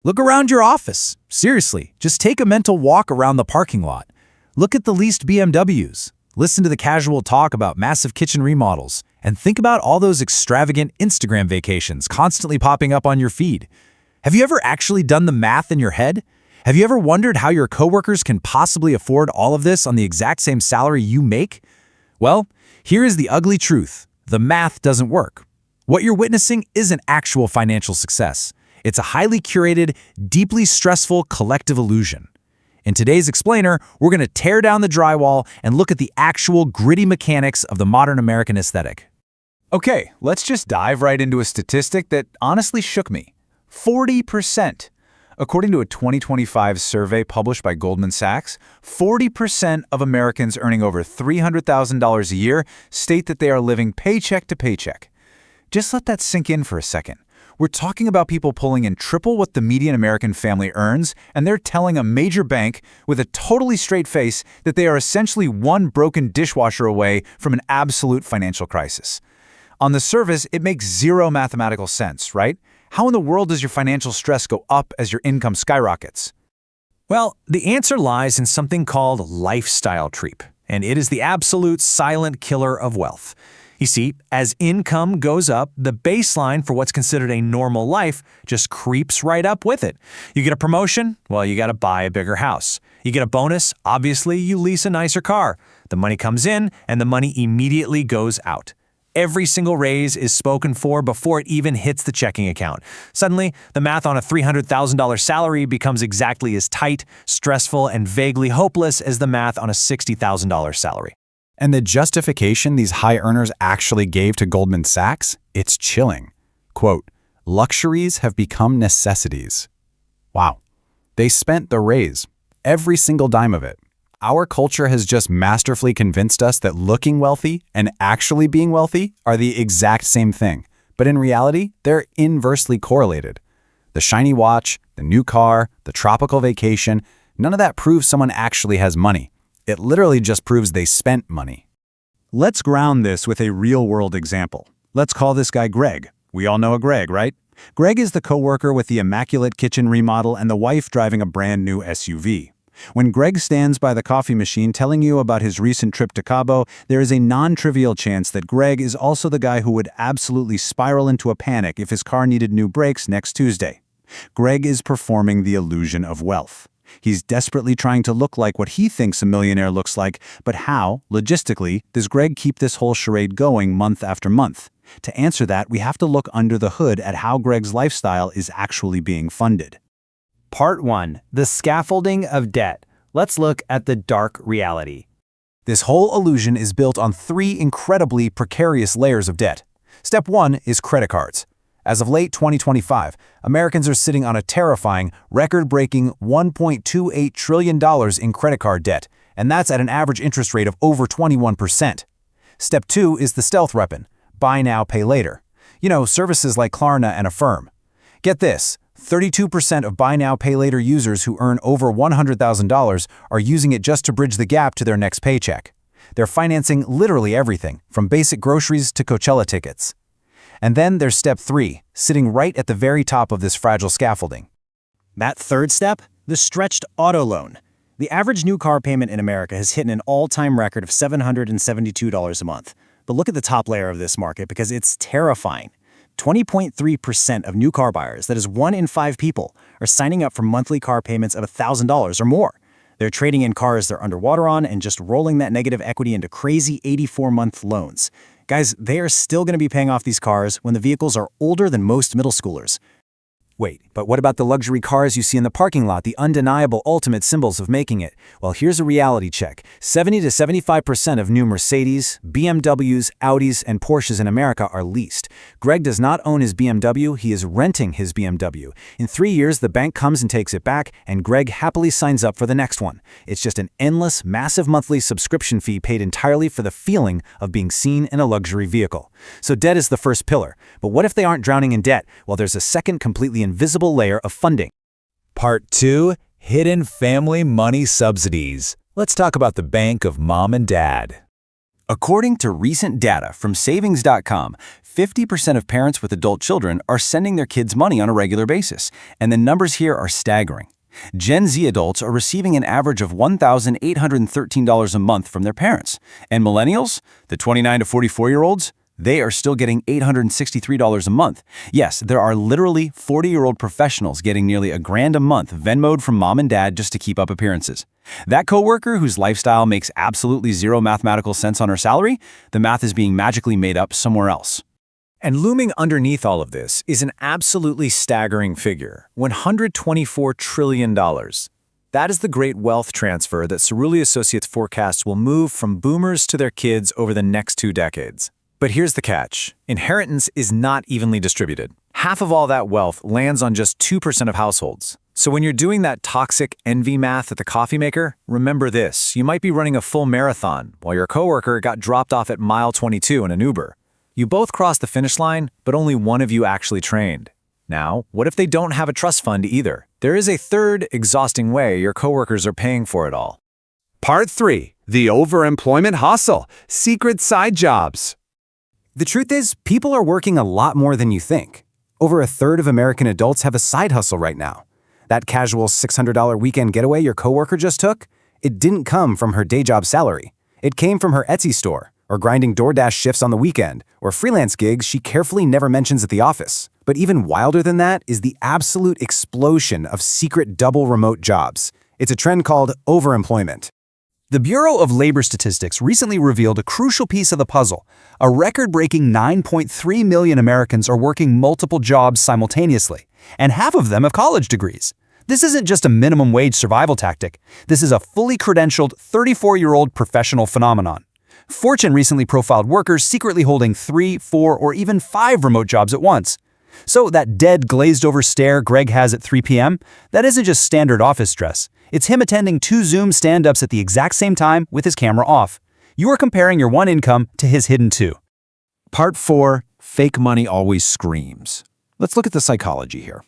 Look around your office. Seriously, just take a mental walk around the parking lot. Look at the leased BMWs. Listen to the casual talk about massive kitchen remodels. And think about all those extravagant Instagram vacations constantly popping up on your feed. Have you ever actually done the math in your head? Have you ever wondered how your coworkers can possibly afford all of this on the exact same salary you make? Well, here is the ugly truth. The math doesn't work. What you're witnessing isn't actual financial success. It's a highly curated, deeply stressful collective illusion. In today's Explainer, we're going to tear down the drywall and look at the actual gritty mechanics of the modern American aesthetic. Okay, let's just dive right into a statistic that honestly shook me. 40%. According to a 2025 survey published by Goldman Sachs, 40% of Americans earning over $300,000 a year state that they are living paycheck to paycheck. Just let that sink in for a second. We're talking about people pulling in triple what the median American family earns, and they're telling a major bank with a totally straight face that they are essentially one broken dishwasher away from an absolute financial crisis. On the surface, it makes zero mathematical sense, right? How in the world does your financial stress go up as your income skyrockets? Well, the answer lies in something called lifestyle creep, and it is the absolute silent killer of wealth. You see, as income goes up, the baseline for what's considered a normal life just creeps right up with it. You get a promotion? Well, you got to buy a bigger house. You get a bonus? Obviously, you lease a nicer car. The money comes in, and the money immediately goes out. Every single raise is spoken for before it even hits the checking account. Suddenly, the math on a $300,000 salary becomes exactly as tight, stressful, and vaguely hopeless as the math on a $60,000 salary. And the justification these high earners actually gave to Goldman Sachs? It's chilling. Quote, luxuries have become necessities. Wow. They spent the raise, every single dime of it. Our culture has just masterfully convinced us that looking wealthy and actually being wealthy are the exact same thing. But in reality, they're inversely correlated. The shiny watch, the new car, the tropical vacation, none of that proves someone actually has money. It literally just proves they spent money. Let's ground this with a real-world example. Let's call this guy Greg. We all know a Greg, right? Greg is the coworker with the immaculate kitchen remodel and the wife driving a brand new SUV. When Greg stands by the coffee machine telling you about his recent trip to Cabo, there is a non-trivial chance that Greg is also the guy who would absolutely spiral into a panic if his car needed new brakes next Tuesday. Greg is performing the illusion of wealth. He's desperately trying to look like what he thinks a millionaire looks like, but how, logistically, does Greg keep this whole charade going month after month? To answer that, we have to look under the hood at how Greg's lifestyle is actually being funded. Part 1. The scaffolding of debt. Let's look at the dark reality. This whole illusion is built on 3 incredibly precarious layers of debt. Step 1 is credit cards. As of late 2025, Americans are sitting on a terrifying, record-breaking $1.28 trillion in credit card debt, and that's at an average interest rate of over 21%. Step 2 is the stealth weapon, buy now, pay later. You know, services like Klarna and Affirm. Get this, 32% of buy now, pay later users who earn over $100,000 are using it just to bridge the gap to their next paycheck. They're financing literally everything, from basic groceries to Coachella tickets. And then there's step 3, sitting right at the very top of this fragile scaffolding. That third step? The stretched auto loan. The average new car payment in America has hit an all-time record of $772 a month. But look at the top layer of this market because it's terrifying. 20.3% of new car buyers, that is 1 in 5 people, are signing up for monthly car payments of $1,000 or more. They're trading in cars they're underwater on and just rolling that negative equity into crazy 84-month loans. Guys, they are still going to be paying off these cars when the vehicles are older than most middle schoolers. Wait, but what about the luxury cars you see in the parking lot, the undeniable ultimate symbols of making it? Well, here's a reality check. 70 to 75% of new Mercedes, BMWs, Audis, and Porsches in America are leased. Greg does not own his BMW, he is renting his BMW. In 3 years, the bank comes and takes it back, and Greg happily signs up for the next one. It's just an endless, massive monthly subscription fee paid entirely for the feeling of being seen in a luxury vehicle. So debt is the first pillar. But what if they aren't drowning in debt? Well, there's a second completely invisible layer of funding. Part 2. Hidden family money subsidies. Let's talk about the bank of mom and dad. According to recent data from Savings.com, 50% of parents with adult children are sending their kids money on a regular basis, and the numbers here are staggering. Gen Z adults are receiving an average of $1,813 a month from their parents, and millennials, the 29 to 44-year-olds, they are still getting $863 a month. Yes, there are literally 40-year-old professionals getting nearly $1,000 a month Venmo'd from mom and dad just to keep up appearances. That coworker whose lifestyle makes absolutely zero mathematical sense on her salary, the math is being magically made up somewhere else. And looming underneath all of this is an absolutely staggering figure, $124 trillion. That is the great wealth transfer that Cerulli Associates forecasts will move from boomers to their kids over the next 2 decades. But here's the catch. Inheritance is not evenly distributed. Half of all that wealth lands on just 2% of households. So when you're doing that toxic envy math at the coffee maker, remember this. You might be running a full marathon while your coworker got dropped off at mile 22 in an Uber. You both crossed the finish line, but only one of you actually trained. Now, what if they don't have a trust fund either? There is a third, exhausting way your coworkers are paying for it all. Part 3. The overemployment hustle. Secret side jobs. The truth is, people are working a lot more than you think. Over a third of American adults have a side hustle right now. That casual $600 weekend getaway your coworker just took, it didn't come from her day job salary. It came from her Etsy store, or grinding DoorDash shifts on the weekend, or freelance gigs she carefully never mentions at the office. But even wilder than that is the absolute explosion of secret double remote jobs. It's a trend called overemployment. The Bureau of Labor Statistics recently revealed a crucial piece of the puzzle. A record-breaking 9.3 million Americans are working multiple jobs simultaneously, and half of them have college degrees. This isn't just a minimum wage survival tactic. This is a fully credentialed 34-year-old professional phenomenon. Fortune recently profiled workers secretly holding 3, 4, or even 5 remote jobs at once. So that dead, glazed-over stare Greg has at 3 p.m., that isn't just standard office dress. It's him attending 2 Zoom stand-ups at the exact same time with his camera off. You are comparing your one income to his hidden 2. Part 4. Fake money always screams. Let's look at the psychology here.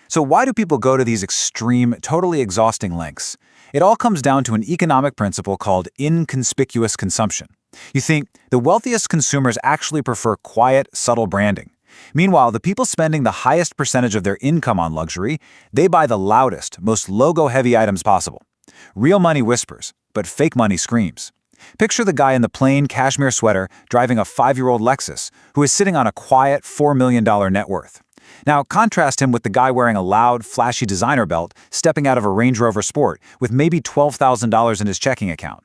So why do people go to these extreme, totally exhausting lengths? It all comes down to an economic principle called inconspicuous consumption. You think the wealthiest consumers actually prefer quiet, subtle branding. Meanwhile, the people spending the highest percentage of their income on luxury, they buy the loudest, most logo-heavy items possible. Real money whispers, but fake money screams. Picture the guy in the plain cashmere sweater driving a 5-year-old Lexus who is sitting on a quiet $4 million net worth. Now, contrast him with the guy wearing a loud, flashy designer belt stepping out of a Range Rover Sport with maybe $12,000 in his checking account.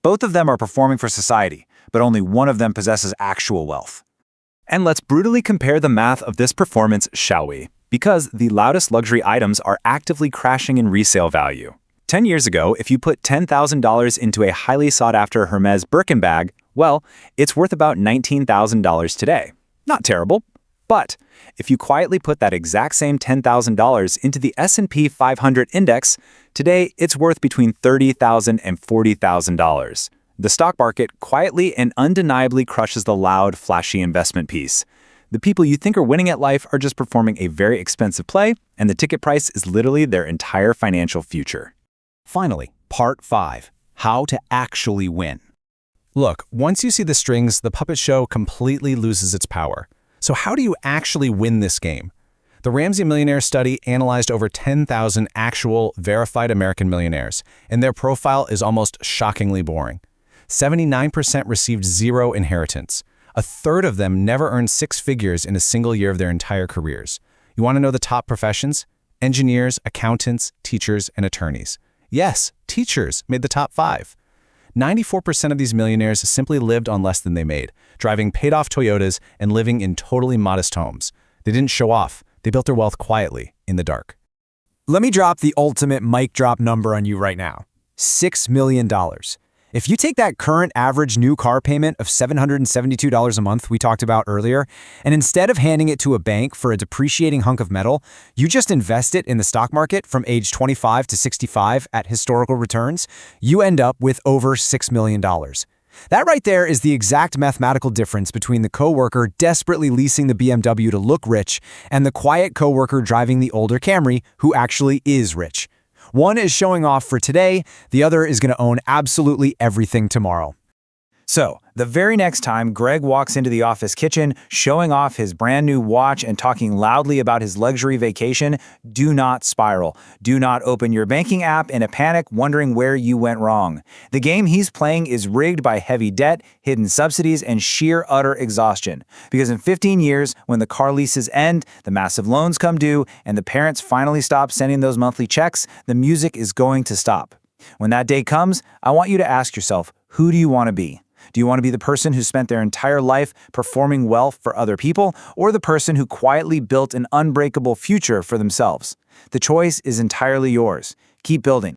Both of them are performing for society, but only one of them possesses actual wealth. And let's brutally compare the math of this performance, shall we? Because the loudest luxury items are actively crashing in resale value. 10 years ago, if you put $10,000 into a highly sought-after Hermes Birkin bag, well, it's worth about $19,000 today. Not terrible. But if you quietly put that exact same $10,000 into the S&P 500 index, today it's worth between $30,000 and $40,000. The stock market quietly and undeniably crushes the loud, flashy investment piece. The people you think are winning at life are just performing a very expensive play, and the ticket price is literally their entire financial future. Finally, Part 5. How to actually win. Look, once you see the strings, the puppet show completely loses its power. So how do you actually win this game? The Ramsey Millionaire study analyzed over 10,000 actual, verified American millionaires, and their profile is almost shockingly boring. 79% received zero inheritance. A third of them never earned 6 figures in a single year of their entire careers. You want to know the top professions? Engineers, accountants, teachers, and attorneys. Yes, teachers made the top 5. 94% of these millionaires simply lived on less than they made, driving paid-off Toyotas and living in totally modest homes. They didn't show off. They built their wealth quietly, in the dark. Let me drop the ultimate mic drop number on you right now. $6 million. If you take that current average new car payment of $772 a month we talked about earlier, and instead of handing it to a bank for a depreciating hunk of metal, you just invest it in the stock market from age 25 to 65 at historical returns, you end up with over $6 million. That right there is the exact mathematical difference between the coworker desperately leasing the BMW to look rich and the quiet coworker driving the older Camry who actually is rich. One is showing off for today, the other is going to own absolutely everything tomorrow. So, the very next time Greg walks into the office kitchen, showing off his brand new watch and talking loudly about his luxury vacation, do not spiral. Do not open your banking app in a panic wondering where you went wrong. The game he's playing is rigged by heavy debt, hidden subsidies, and sheer utter exhaustion. Because in 15 years, when the car leases end, the massive loans come due, and the parents finally stop sending those monthly checks, the music is going to stop. When that day comes, I want you to ask yourself, who do you want to be? Do you want to be the person who spent their entire life performing well for other people, or the person who quietly built an unbreakable future for themselves? The choice is entirely yours. Keep building.